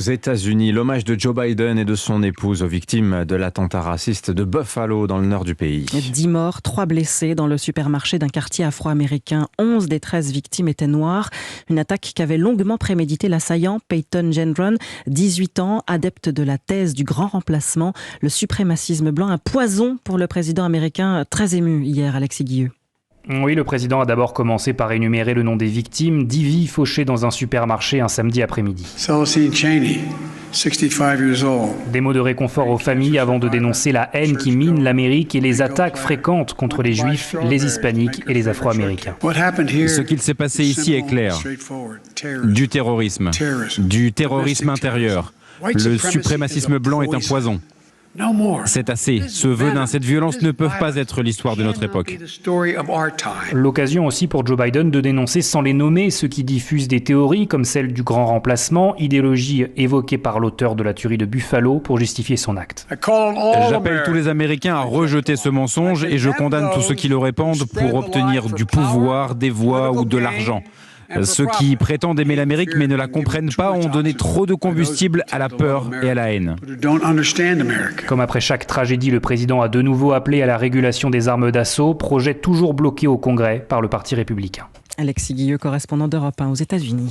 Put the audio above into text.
Aux États-Unis, l'hommage de Joe Biden et de son épouse aux victimes de l'attentat raciste de Buffalo dans le nord du pays. 10 morts, 3 blessés dans le supermarché d'un quartier afro-américain. 11 des 13 victimes étaient noires. Une attaque qu'avait longuement prémédité l'assaillant Peyton Gendron, 18 ans, adepte de la thèse du grand remplacement. Le suprémacisme blanc, un poison pour le président américain, très ému hier, Alexis Guilleux. Oui, le président a d'abord commencé par énumérer le nom des victimes, 10 vies fauchées dans un supermarché un samedi après-midi. Celestine Chaney, 65 years old. Des mots de réconfort aux familles avant de dénoncer la haine qui mine l'Amérique et les attaques fréquentes contre les Juifs, les Hispaniques et les Afro-Américains. Ce qu'il s'est passé ici est clair. Du terrorisme intérieur. Le suprémacisme blanc est un poison. C'est assez. Ce venin, cette violence ne peuvent pas être l'histoire de notre époque. L'occasion aussi pour Joe Biden de dénoncer sans les nommer ceux qui diffusent des théories comme celle du grand remplacement, idéologie évoquée par l'auteur de la tuerie de Buffalo pour justifier son acte. J'appelle tous les Américains à rejeter ce mensonge et je condamne tous ceux qui le répandent pour obtenir du pouvoir, des voix ou de l'argent. Ceux qui prétendent aimer l'Amérique mais ne la comprennent pas ont donné trop de combustible à la peur et à la haine. Comme après chaque tragédie, le président a de nouveau appelé à la régulation des armes d'assaut, projet toujours bloqué au Congrès par le Parti républicain. Alexis Guilleux, correspondant d'Europe 1 aux États-Unis.